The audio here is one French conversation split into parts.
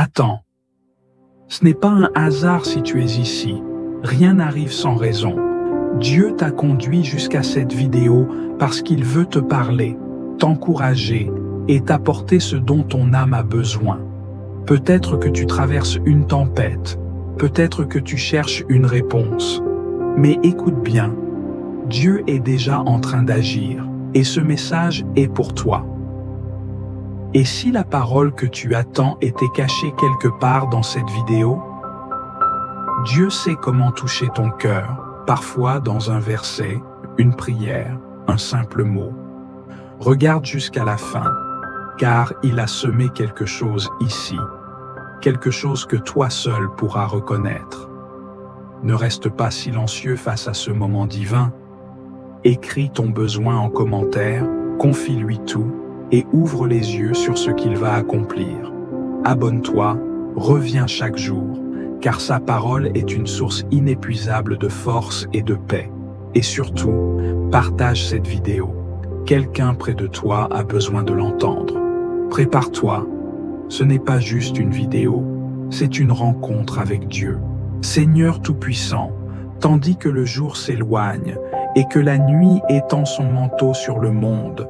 Attends. Ce n'est pas un hasard si tu es ici. Rien n'arrive sans raison. Dieu t'a conduit jusqu'à cette vidéo parce qu'il veut te parler, t'encourager et t'apporter ce dont ton âme a besoin. Peut-être que tu traverses une tempête, peut-être que tu cherches une réponse. Mais écoute bien, Dieu est déjà en train d'agir et ce message est pour toi. Et si la parole que tu attends était cachée quelque part dans cette vidéo? Dieu sait comment toucher ton cœur, parfois dans un verset, une prière, un simple mot. Regarde jusqu'à la fin, car il a semé quelque chose ici, quelque chose que toi seul pourras reconnaître. Ne reste pas silencieux face à ce moment divin. Écris ton besoin en commentaire, confie-lui tout et ouvre les yeux sur ce qu'il va accomplir. Abonne-toi, reviens chaque jour, car sa parole est une source inépuisable de force et de paix. Et surtout, partage cette vidéo. Quelqu'un près de toi a besoin de l'entendre. Prépare-toi. Ce n'est pas juste une vidéo, c'est une rencontre avec Dieu. Seigneur Tout-Puissant, tandis que le jour s'éloigne et que la nuit étend son manteau sur le monde,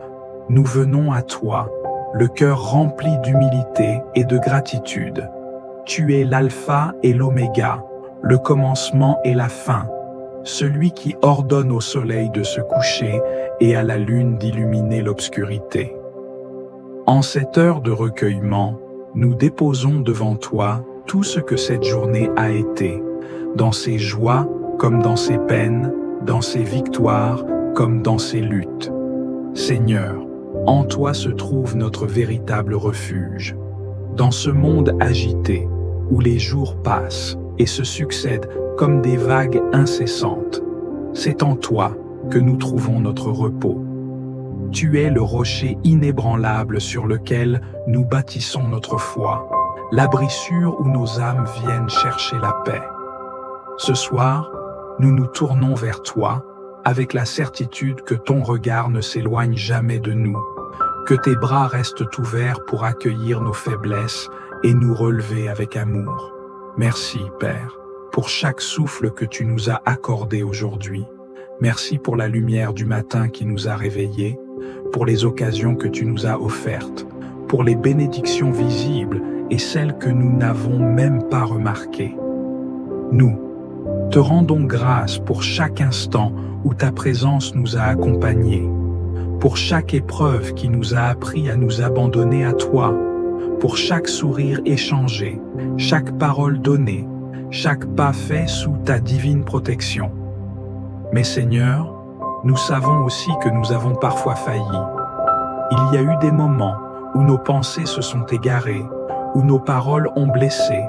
nous venons à toi, le cœur rempli d'humilité et de gratitude. Tu es l'alpha et l'oméga, le commencement et la fin, celui qui ordonne au soleil de se coucher et à la lune d'illuminer l'obscurité. En cette heure de recueillement, nous déposons devant toi tout ce que cette journée a été, dans ses joies comme dans ses peines, dans ses victoires comme dans ses luttes. Seigneur, en toi se trouve notre véritable refuge. Dans ce monde agité, où les jours passent et se succèdent comme des vagues incessantes, c'est en toi que nous trouvons notre repos. Tu es le rocher inébranlable sur lequel nous bâtissons notre foi, l'abri sûr où nos âmes viennent chercher la paix. Ce soir, nous nous tournons vers toi avec la certitude que ton regard ne s'éloigne jamais de nous, que tes bras restent ouverts pour accueillir nos faiblesses et nous relever avec amour. Merci, Père, pour chaque souffle que tu nous as accordé aujourd'hui. Merci pour la lumière du matin qui nous a réveillés, pour les occasions que tu nous as offertes, pour les bénédictions visibles et celles que nous n'avons même pas remarquées. Nous te rendons grâce pour chaque instant où ta présence nous a accompagnés, pour chaque épreuve qui nous a appris à nous abandonner à toi, pour chaque sourire échangé, chaque parole donnée, chaque pas fait sous ta divine protection. Mais Seigneur, nous savons aussi que nous avons parfois failli. Il y a eu des moments où nos pensées se sont égarées, où nos paroles ont blessé,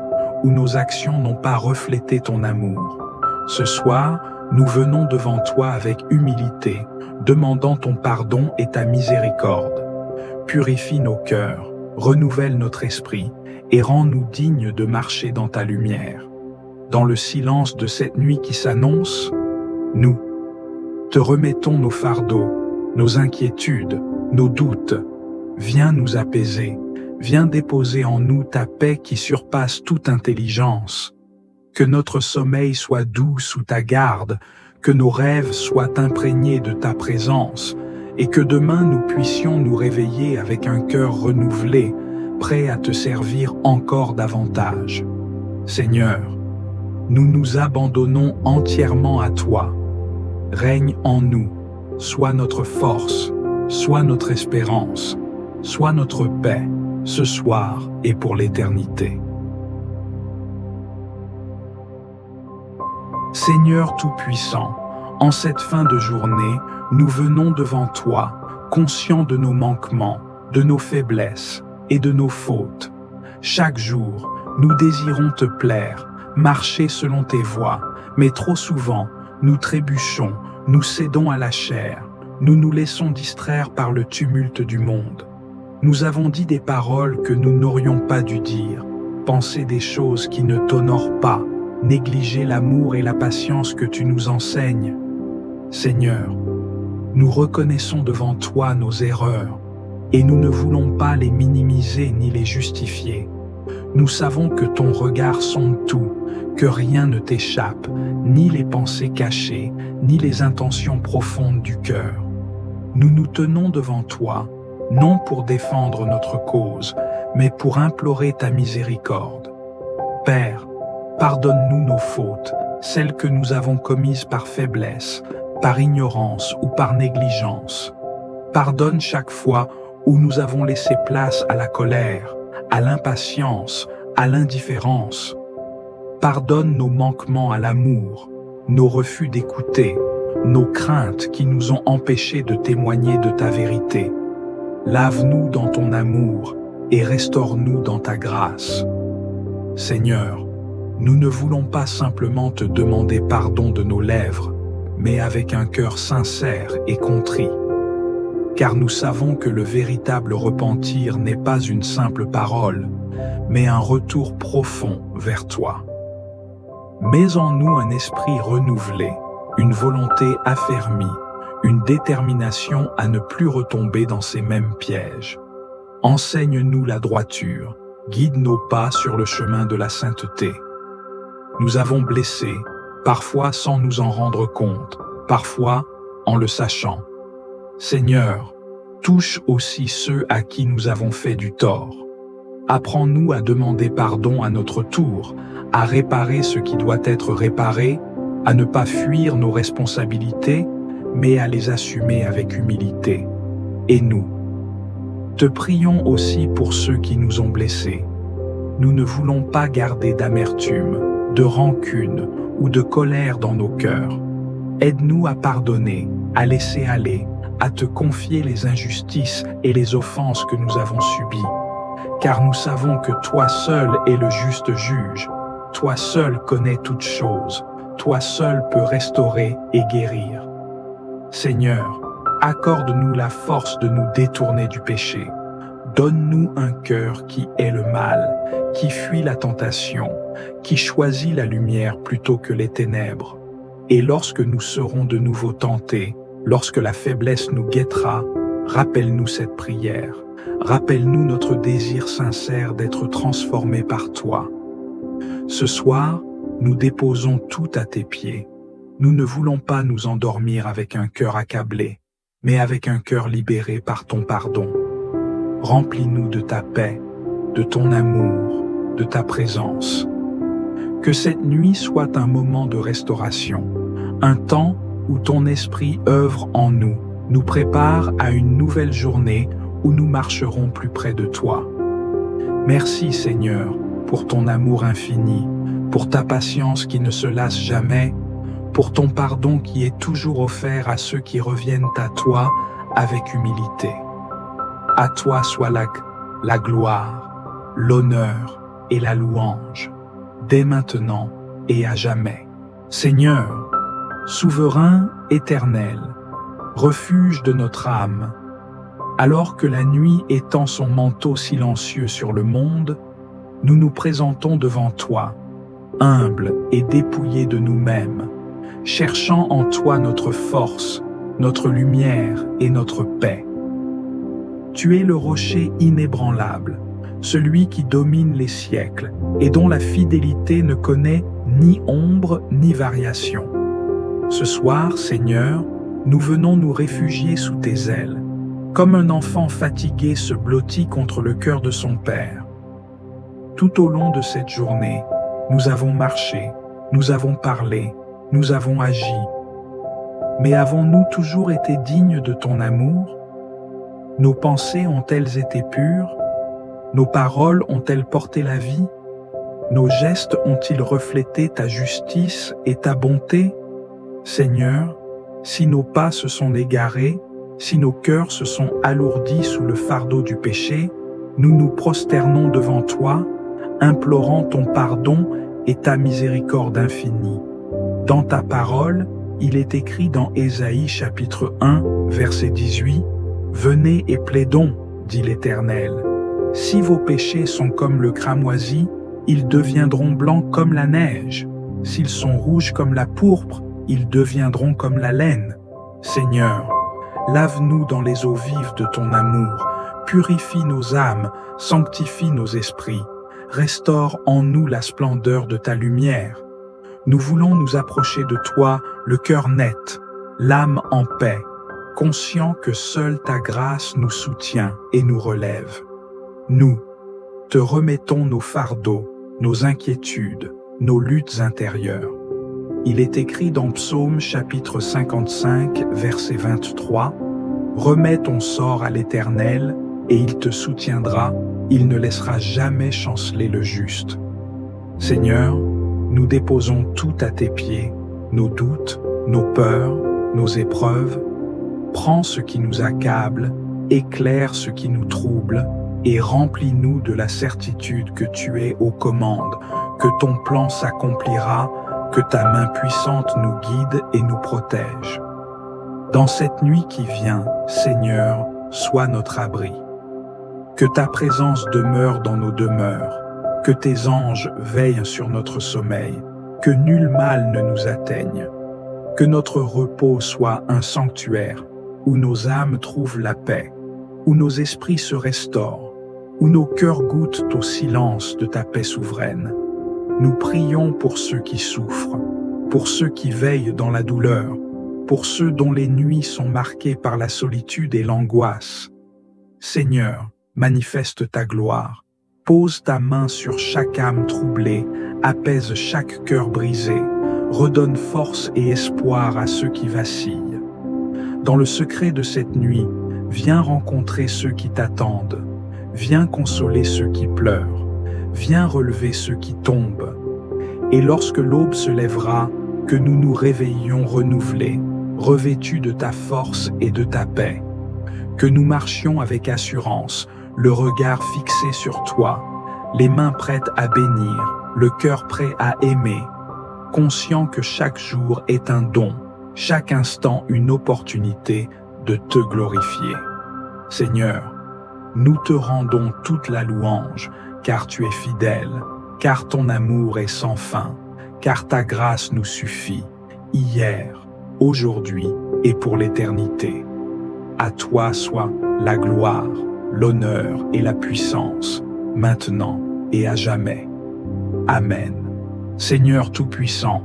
où nos actions n'ont pas reflété ton amour. Ce soir, nous venons devant toi avec humilité, demandant ton pardon et ta miséricorde. Purifie nos cœurs, renouvelle notre esprit et rends-nous dignes de marcher dans ta lumière. Dans le silence de cette nuit qui s'annonce, nous te remettons nos fardeaux, nos inquiétudes, nos doutes. Viens nous apaiser, viens déposer en nous ta paix qui surpasse toute intelligence. Que notre sommeil soit doux sous ta garde, que nos rêves soient imprégnés de ta présence, et que demain nous puissions nous réveiller avec un cœur renouvelé, prêt à te servir encore davantage. Seigneur, nous nous abandonnons entièrement à toi. Règne en nous, sois notre force, sois notre espérance, sois notre paix, ce soir et pour l'éternité. Seigneur Tout-Puissant, en cette fin de journée, nous venons devant toi, conscients de nos manquements, de nos faiblesses et de nos fautes. Chaque jour, nous désirons te plaire, marcher selon tes voies, mais trop souvent, nous trébuchons, nous cédons à la chair, nous nous laissons distraire par le tumulte du monde. Nous avons dit des paroles que nous n'aurions pas dû dire, pensé des choses qui ne t'honorent pas, négliger l'amour et la patience que tu nous enseignes. Seigneur, nous reconnaissons devant toi nos erreurs et nous ne voulons pas les minimiser ni les justifier. Nous savons que ton regard sonde tout, que rien ne t'échappe, ni les pensées cachées, ni les intentions profondes du cœur. Nous nous tenons devant toi, non pour défendre notre cause, mais pour implorer ta miséricorde. Père, pardonne-nous nos fautes, celles que nous avons commises par faiblesse, par ignorance ou par négligence. Pardonne chaque fois où nous avons laissé place à la colère, à l'impatience, à l'indifférence. Pardonne nos manquements à l'amour, nos refus d'écouter, nos craintes qui nous ont empêchés de témoigner de ta vérité. Lave-nous dans ton amour et restaure-nous dans ta grâce. Seigneur, nous ne voulons pas simplement te demander pardon de nos lèvres, mais avec un cœur sincère et contrit. Car nous savons que le véritable repentir n'est pas une simple parole, mais un retour profond vers toi. Mets en nous un esprit renouvelé, une volonté affermie, une détermination à ne plus retomber dans ces mêmes pièges. Enseigne-nous la droiture, guide nos pas sur le chemin de la sainteté. Nous avons blessé, parfois sans nous en rendre compte, parfois en le sachant. Seigneur, touche aussi ceux à qui nous avons fait du tort. Apprends-nous à demander pardon à notre tour, à réparer ce qui doit être réparé, à ne pas fuir nos responsabilités, mais à les assumer avec humilité. Et nous, te prions aussi pour ceux qui nous ont blessés. Nous ne voulons pas garder d'amertume, de rancune ou de colère dans nos cœurs. Aide-nous à pardonner, à laisser aller, à te confier les injustices et les offenses que nous avons subies. Car nous savons que toi seul es le juste juge, toi seul connais toutes choses, toi seul peux restaurer et guérir. Seigneur, accorde-nous la force de nous détourner du péché. Donne-nous un cœur qui hait le mal, qui fuit la tentation, qui choisit la lumière plutôt que les ténèbres. Et lorsque nous serons de nouveau tentés, lorsque la faiblesse nous guettera, rappelle-nous cette prière. Rappelle-nous notre désir sincère d'être transformés par toi. Ce soir, nous déposons tout à tes pieds. Nous ne voulons pas nous endormir avec un cœur accablé, mais avec un cœur libéré par ton pardon. Remplis-nous de ta paix, de ton amour, de ta présence. Que cette nuit soit un moment de restauration, un temps où ton esprit œuvre en nous, nous prépare à une nouvelle journée où nous marcherons plus près de toi. Merci Seigneur pour ton amour infini, pour ta patience qui ne se lasse jamais, pour ton pardon qui est toujours offert à ceux qui reviennent à toi avec humilité. À toi soit la gloire, l'honneur et la louange, dès maintenant et à jamais. Seigneur, souverain éternel, refuge de notre âme, alors que la nuit étend son manteau silencieux sur le monde, nous nous présentons devant toi, humbles et dépouillés de nous-mêmes, cherchant en toi notre force, notre lumière et notre paix. Tu es le rocher inébranlable, celui qui domine les siècles et dont la fidélité ne connaît ni ombre ni variation. Ce soir, Seigneur, nous venons nous réfugier sous tes ailes, comme un enfant fatigué se blottit contre le cœur de son père. Tout au long de cette journée, nous avons marché, nous avons parlé, nous avons agi. Mais avons-nous toujours été dignes de ton amour? Nos pensées ont-elles été pures? Nos paroles ont-elles porté la vie? Nos gestes ont-ils reflété ta justice et ta bonté? Seigneur, si nos pas se sont égarés, si nos cœurs se sont alourdis sous le fardeau du péché, nous nous prosternons devant toi, implorant ton pardon et ta miséricorde infinie. Dans ta parole, il est écrit dans Ésaïe chapitre 1, verset 18, « Venez et plaidons, dit l'Éternel. Si vos péchés sont comme le cramoisi, ils deviendront blancs comme la neige. S'ils sont rouges comme la pourpre, ils deviendront comme la laine. Seigneur, lave-nous dans les eaux vives de ton amour, purifie nos âmes, sanctifie nos esprits. restaure en nous la splendeur de ta lumière. Nous voulons nous approcher de toi, le cœur net, l'âme en paix, conscient que seule ta grâce nous soutient et nous relève. Nous te remettons nos fardeaux, nos inquiétudes, nos luttes intérieures. Il est écrit dans Psaume chapitre 55, verset 23, « Remets ton sort à l'Éternel, et il te soutiendra, il ne laissera jamais chanceler le juste. » Seigneur, nous déposons tout à tes pieds, nos doutes, nos peurs, nos épreuves. Prends ce qui nous accable, éclaire ce qui nous trouble, et remplis-nous de la certitude que tu es aux commandes, que ton plan s'accomplira, que ta main puissante nous guide et nous protège. Dans cette nuit qui vient, Seigneur, sois notre abri. Que ta présence demeure dans nos demeures, que tes anges veillent sur notre sommeil, que nul mal ne nous atteigne, que notre repos soit un sanctuaire, où nos âmes trouvent la paix, où nos esprits se restaurent, où nos cœurs goûtent au silence de ta paix souveraine. Nous prions pour ceux qui souffrent, pour ceux qui veillent dans la douleur, pour ceux dont les nuits sont marquées par la solitude et l'angoisse. Seigneur, manifeste ta gloire, pose ta main sur chaque âme troublée, apaise chaque cœur brisé, redonne force et espoir à ceux qui vacillent. Dans le secret de cette nuit, viens rencontrer ceux qui t'attendent, viens consoler ceux qui pleurent, viens relever ceux qui tombent. Et lorsque l'aube se lèvera, que nous nous réveillions renouvelés, revêtus de ta force et de ta paix. Que nous marchions avec assurance, le regard fixé sur toi, les mains prêtes à bénir, le cœur prêt à aimer, conscient que chaque jour est un don, chaque instant une opportunité de te glorifier. Seigneur, nous te rendons toute la louange, car tu es fidèle, car ton amour est sans fin, car ta grâce nous suffit, hier, aujourd'hui et pour l'éternité. À toi soit la gloire, l'honneur et la puissance, maintenant et à jamais. Amen. Seigneur Tout-Puissant,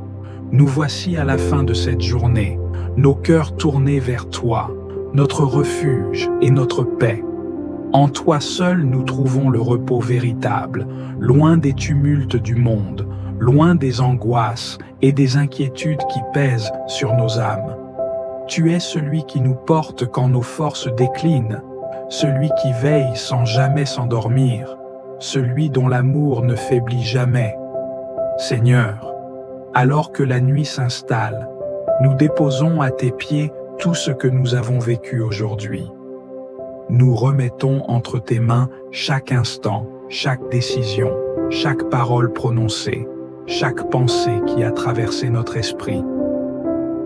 nous voici à la fin de cette journée, nos cœurs tournés vers toi, notre refuge et notre paix. En toi seul nous trouvons le repos véritable, loin des tumultes du monde, loin des angoisses et des inquiétudes qui pèsent sur nos âmes. Tu es celui qui nous porte quand nos forces déclinent, celui qui veille sans jamais s'endormir, celui dont l'amour ne faiblit jamais. Seigneur, alors que la nuit s'installe, nous déposons à tes pieds tout ce que nous avons vécu aujourd'hui. Nous remettons entre tes mains chaque instant, chaque décision, chaque parole prononcée, chaque pensée qui a traversé notre esprit.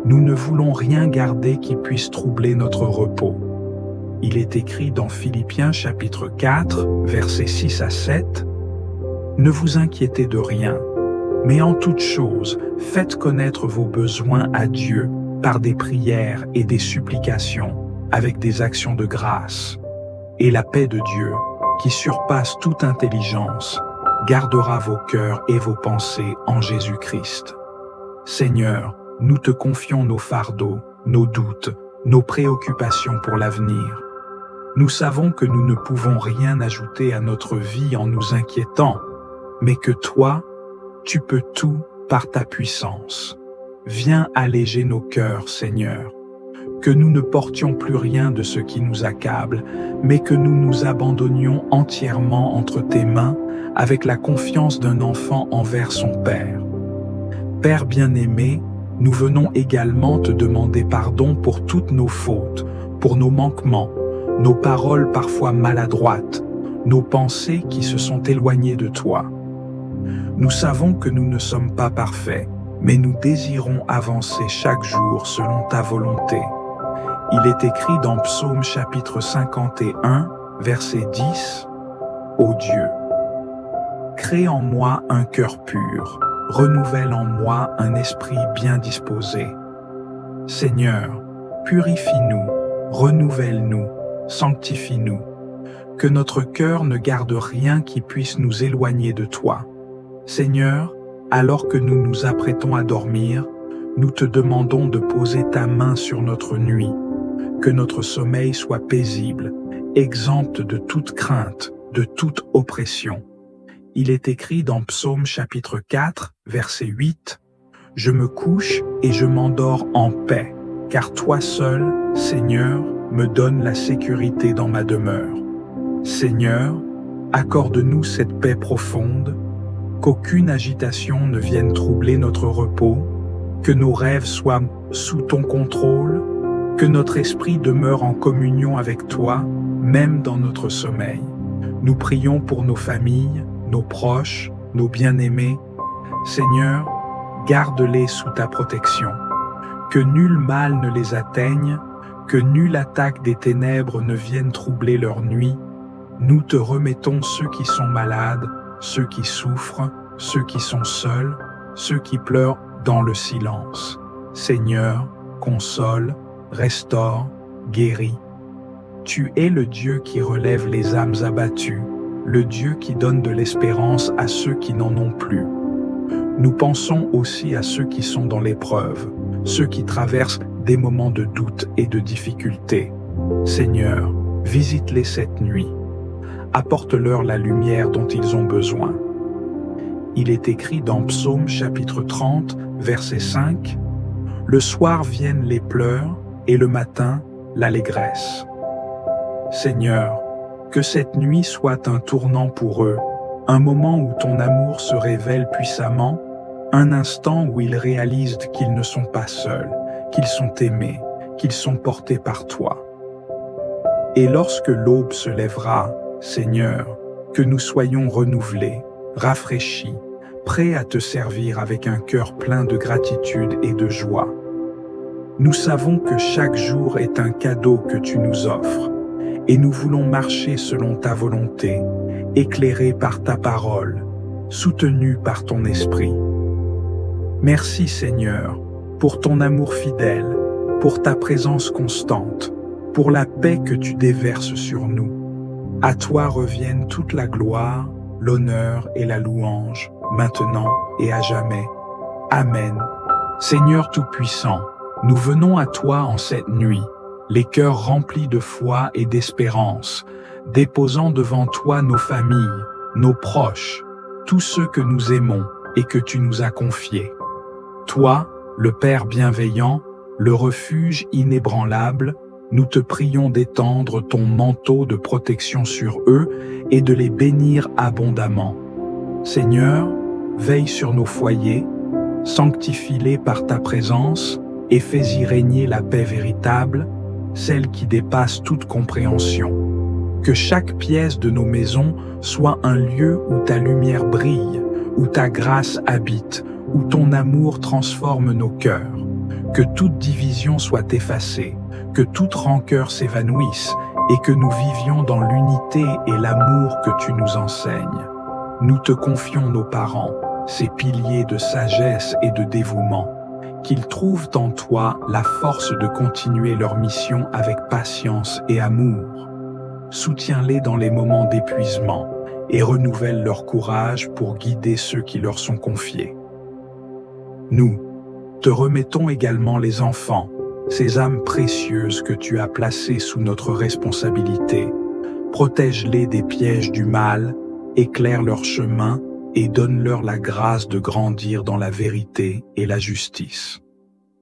Nous ne voulons rien garder qui puisse troubler notre repos. Il est écrit dans Philippiens chapitre 4, versets 6 à 7, « Ne vous inquiétez de rien, mais en toute chose, faites connaître vos besoins à Dieu par des prières et des supplications, avec des actions de grâce. Et la paix de Dieu, qui surpasse toute intelligence, gardera vos cœurs et vos pensées en Jésus-Christ. Seigneur, nous te confions nos fardeaux, nos doutes, nos préoccupations pour l'avenir. Nous savons que nous ne pouvons rien ajouter à notre vie en nous inquiétant, mais que toi, tu peux tout par ta puissance. Viens alléger nos cœurs, Seigneur. Que nous ne portions plus rien de ce qui nous accable, mais que nous nous abandonnions entièrement entre tes mains avec la confiance d'un enfant envers son Père. Père bien-aimé, nous venons également te demander pardon pour toutes nos fautes, pour nos manquements, nos paroles parfois maladroites, nos pensées qui se sont éloignées de toi. Nous savons que nous ne sommes pas parfaits, mais nous désirons avancer chaque jour selon ta volonté. Il est écrit dans Psaume chapitre 51, verset 10, « Ô Dieu, crée en moi un cœur pur, renouvelle en moi un esprit bien disposé. Seigneur, purifie-nous, renouvelle-nous, sanctifie-nous, que notre cœur ne garde rien qui puisse nous éloigner de toi. Seigneur, alors que nous nous apprêtons à dormir, nous te demandons de poser ta main sur notre nuit, que notre sommeil soit paisible, exempt de toute crainte, de toute oppression. Il est écrit dans Psaume chapitre 4, verset 8, « Je me couche et je m'endors en paix, car toi seul, Seigneur, me donnes la sécurité dans ma demeure. » Seigneur, accorde-nous cette paix profonde, qu'aucune agitation ne vienne troubler notre repos, que nos rêves soient sous ton contrôle, que notre esprit demeure en communion avec toi, même dans notre sommeil. Nous prions pour nos familles, nos proches, nos bien-aimés. Seigneur, garde-les sous ta protection. Que nul mal ne les atteigne, que nulle attaque des ténèbres ne vienne troubler leur nuit. Nous te remettons ceux qui sont malades, ceux qui souffrent, ceux qui sont seuls, ceux qui pleurent dans le silence. Seigneur, console, restaure, guéris. Tu es le Dieu qui relève les âmes abattues, le Dieu qui donne de l'espérance à ceux qui n'en ont plus. Nous pensons aussi à ceux qui sont dans l'épreuve, ceux qui traversent des moments de doute et de difficulté. Seigneur, visite-les cette nuit. Apporte-leur la lumière dont ils ont besoin. Il est écrit dans Psaume chapitre 30, verset 5, « Le soir viennent les pleurs et le matin l'allégresse. » Seigneur, que cette nuit soit un tournant pour eux, un moment où ton amour se révèle puissamment, un instant où ils réalisent qu'ils ne sont pas seuls, qu'ils sont aimés, qu'ils sont portés par toi. Et lorsque l'aube se lèvera, Seigneur, que nous soyons renouvelés, rafraîchis, prêts à te servir avec un cœur plein de gratitude et de joie. Nous savons que chaque jour est un cadeau que tu nous offres, et nous voulons marcher selon ta volonté, éclairés par ta parole, soutenus par ton esprit. Merci Seigneur, pour ton amour fidèle, pour ta présence constante, pour la paix que tu déverses sur nous. À toi reviennent toute la gloire, l'honneur et la louange, maintenant et à jamais. Amen. Seigneur Tout-Puissant, nous venons à toi en cette nuit, les cœurs remplis de foi et d'espérance, déposant devant toi nos familles, nos proches, tous ceux que nous aimons et que tu nous as confiés. Toi, le Père bienveillant, le refuge inébranlable, nous te prions d'étendre ton manteau de protection sur eux et de les bénir abondamment. Seigneur, veille sur nos foyers, sanctifie-les par ta présence et fais-y régner la paix véritable, celle qui dépasse toute compréhension. Que chaque pièce de nos maisons soit un lieu où ta lumière brille, où ta grâce habite, où ton amour transforme nos cœurs. Que toute division soit effacée, que toute rancœur s'évanouisse et que nous vivions dans l'unité et l'amour que tu nous enseignes. Nous te confions nos parents, ces piliers de sagesse et de dévouement, qu'ils trouvent en toi la force de continuer leur mission avec patience et amour. Soutiens-les dans les moments d'épuisement et renouvelle leur courage pour guider ceux qui leur sont confiés. Nous te remettons également les enfants, ces âmes précieuses que tu as placées sous notre responsabilité. Protège-les des pièges du mal, éclaire leur chemin et donne-leur la grâce de grandir dans la vérité et la justice.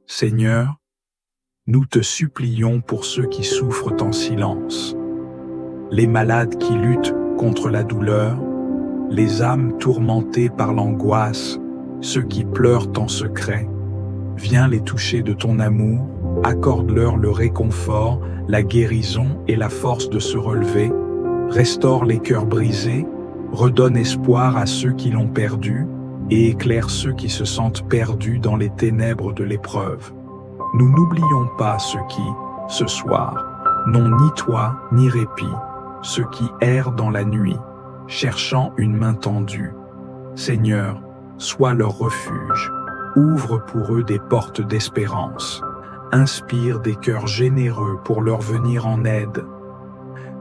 Seigneur, nous te supplions pour ceux qui souffrent en silence, les malades qui luttent contre la douleur, les âmes tourmentées par l'angoisse, ceux qui pleurent en secret. Viens les toucher de ton amour, accorde-leur le réconfort, la guérison et la force de se relever, restaure les cœurs brisés, redonne espoir à ceux qui l'ont perdu et éclaire ceux qui se sentent perdus dans les ténèbres de l'épreuve. Nous n'oublions pas ceux qui, ce soir, n'ont ni toit ni répit, ceux qui errent dans la nuit, cherchant une main tendue. Seigneur, sois leur refuge, ouvre pour eux des portes d'espérance, inspire des cœurs généreux pour leur venir en aide.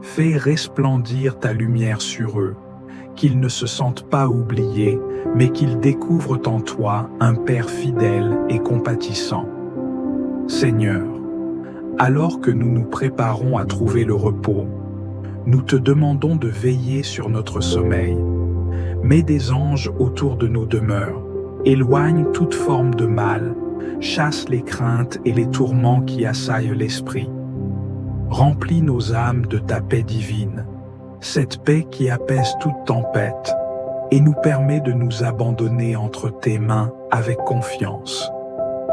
Fais resplendir ta lumière sur eux, qu'ils ne se sentent pas oubliés, mais qu'ils découvrent en toi un Père fidèle et compatissant. Seigneur, alors que nous nous préparons à trouver le repos, nous te demandons de veiller sur notre sommeil. Mets des anges autour de nos demeures, éloigne toute forme de mal, chasse les craintes et les tourments qui assaillent l'esprit. Remplis nos âmes de ta paix divine, cette paix qui apaise toute tempête et nous permet de nous abandonner entre tes mains avec confiance.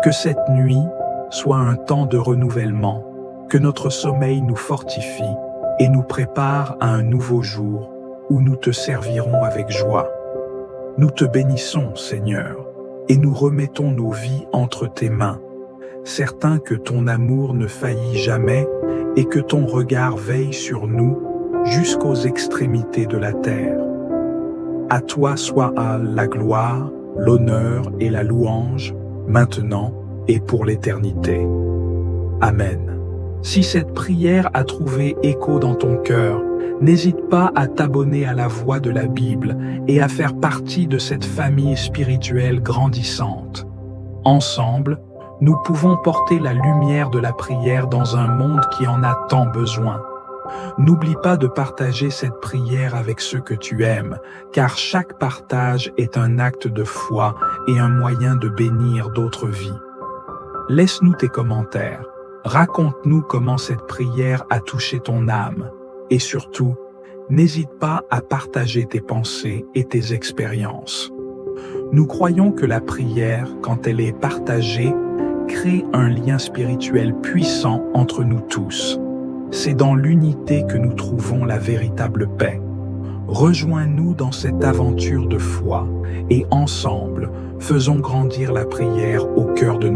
Que cette nuit soit un temps de renouvellement, que notre sommeil nous fortifie et nous prépare à un nouveau jour où nous te servirons avec joie. Nous te bénissons, Seigneur, et nous remettons nos vies entre tes mains, certains que ton amour ne faillit jamais et que ton regard veille sur nous jusqu'aux extrémités de la terre. À toi soit la gloire, l'honneur et la louange, maintenant et pour l'éternité. Amen. Si cette prière a trouvé écho dans ton cœur, n'hésite pas à t'abonner à la Voix de la Bible et à faire partie de cette famille spirituelle grandissante. Ensemble, nous pouvons porter la lumière de la prière dans un monde qui en a tant besoin. N'oublie pas de partager cette prière avec ceux que tu aimes, car chaque partage est un acte de foi et un moyen de bénir d'autres vies. Laisse-nous tes commentaires. Raconte-nous comment cette prière a touché ton âme. Et surtout, n'hésite pas à partager tes pensées et tes expériences. Nous croyons que la prière, quand elle est partagée, crée un lien spirituel puissant entre nous tous. C'est dans l'unité que nous trouvons la véritable paix. Rejoins-nous dans cette aventure de foi et ensemble, faisons grandir la prière au cœur de